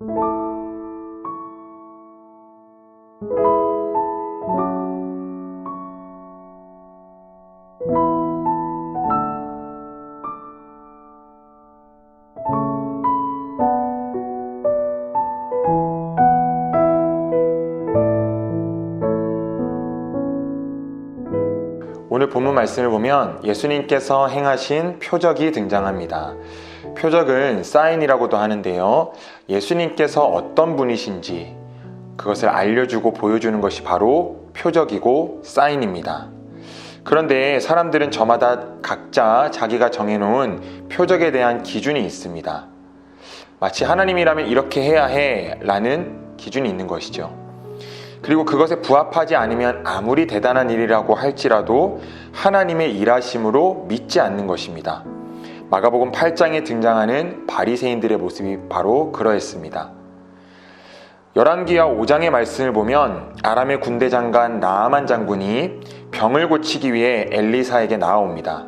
오늘 본문 말씀을 보면 예수님께서 행하신 표적이 등장합니다. 표적은 사인이라고도 하는데요. 예수님께서 어떤 분이신지 그것을 알려주고 보여주는 것이 바로 표적이고 사인입니다. 그런데 사람들은 저마다 각자 자기가 정해놓은 표적에 대한 기준이 있습니다. 마치 하나님이라면 이렇게 해야 해 라는 기준이 있는 것이죠. 그리고 그것에 부합하지 않으면 아무리 대단한 일이라고 할지라도 하나님의 일하심으로 믿지 않는 것입니다. 마가복음 8장에 등장하는 바리새인들의 모습이 바로 그러했습니다. 열왕기하 5장의 말씀을 보면 아람의 군대 장관 나아만 장군이 병을 고치기 위해 엘리사에게 나아옵니다.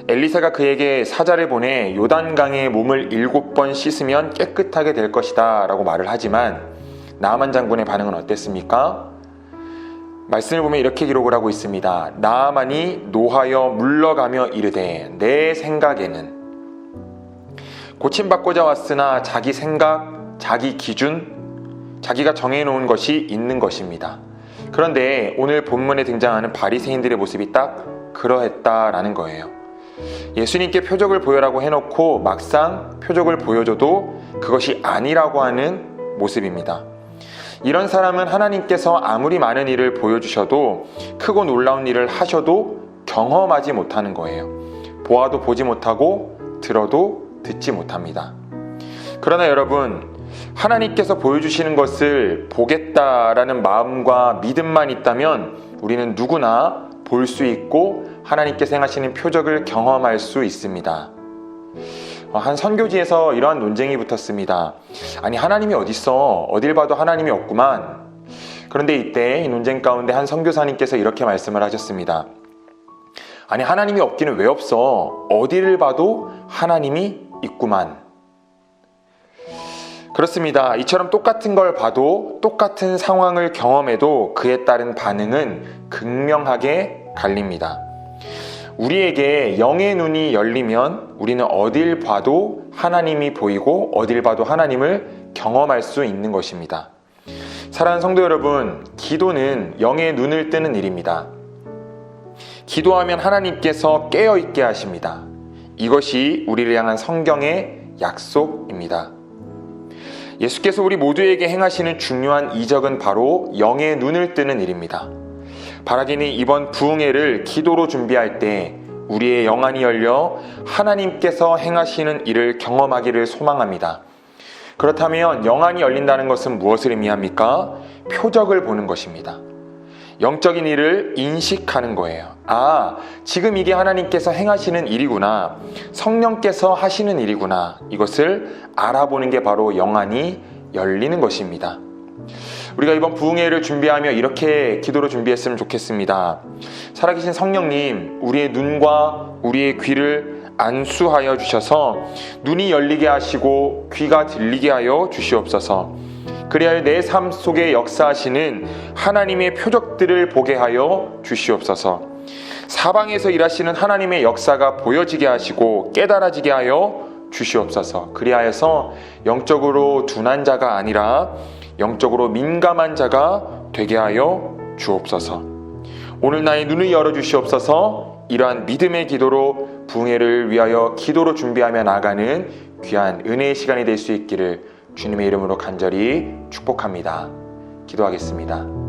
엘리사가 그에게 사자를 보내 요단강에 몸을 7번 씻으면 깨끗하게 될 것이다 라고 말을 하지만 나아만 장군의 반응은 어땠습니까? 말씀을 보면 이렇게 기록을 하고 있습니다. 나아만이 노하여 물러가며 이르되 내 생각에는 고침받고자 왔으나 자기 생각, 자기 기준, 자기가 정해놓은 것이 있는 것입니다. 그런데 오늘 본문에 등장하는 바리새인들의 모습이 딱 그러했다라는 거예요. 예수님께 표적을 보여라고 해놓고 막상 표적을 보여줘도 그것이 아니라고 하는 모습입니다. 이런 사람은 하나님께서 아무리 많은 일을 보여주셔도 크고 놀라운 일을 하셔도 경험하지 못하는 거예요. 보아도 보지 못하고 들어도 듣지 못합니다. 그러나 여러분, 하나님께서 보여주시는 것을 보겠다라는 마음과 믿음만 있다면 우리는 누구나 볼 수 있고 하나님께서 행하시는 표적을 경험할 수 있습니다. 한 선교지에서 이러한 논쟁이 붙었습니다. 아니, 하나님이 어딨어? 어딜 봐도 하나님이 없구만. 그런데 이때 이 논쟁 가운데 한 선교사님께서 이렇게 말씀을 하셨습니다. 아니, 하나님이 없기는 왜 없어? 어디를 봐도 하나님이 있구만. 그렇습니다. 이처럼 똑같은 걸 봐도 똑같은 상황을 경험해도 그에 따른 반응은 극명하게 갈립니다. 우리에게 영의 눈이 열리면 우리는 어딜 봐도 하나님이 보이고 어딜 봐도 하나님을 경험할 수 있는 것입니다. 사랑하는 성도 여러분, 기도는 영의 눈을 뜨는 일입니다. 기도하면 하나님께서 깨어있게 하십니다. 이것이 우리를 향한 성경의 약속입니다. 예수께서 우리 모두에게 행하시는 중요한 이적은 바로 영의 눈을 뜨는 일입니다. 바라기는 이번 부흥회를 기도로 준비할 때 우리의 영안이 열려 하나님께서 행하시는 일을 경험하기를 소망합니다. 그렇다면 영안이 열린다는 것은 무엇을 의미합니까? 표적을 보는 것입니다. 영적인 일을 인식하는 거예요. 아, 지금 이게 하나님께서 행하시는 일이구나. 성령께서 하시는 일이구나. 이것을 알아보는 게 바로 영안이 열리는 것입니다. 우리가 이번 부흥회를 준비하며 이렇게 기도로 준비했으면 좋겠습니다. 살아계신 성령님, 우리의 눈과 우리의 귀를 안수하여 주셔서 눈이 열리게 하시고 귀가 들리게 하여 주시옵소서. 그리하여 내 삶 속에 역사하시는 하나님의 표적들을 보게 하여 주시옵소서. 사방에서 일하시는 하나님의 역사가 보여지게 하시고 깨달아지게 하여 주시옵소서. 그리하여서 영적으로 둔한 자가 아니라 영적으로 민감한 자가 되게 하여 주옵소서. 오늘 나의 눈을 열어주시옵소서. 이러한 믿음의 기도로 부흥회를 위하여 기도로 준비하며 나아가는 귀한 은혜의 시간이 될 수 있기를 주님의 이름으로 간절히 축복합니다. 기도하겠습니다.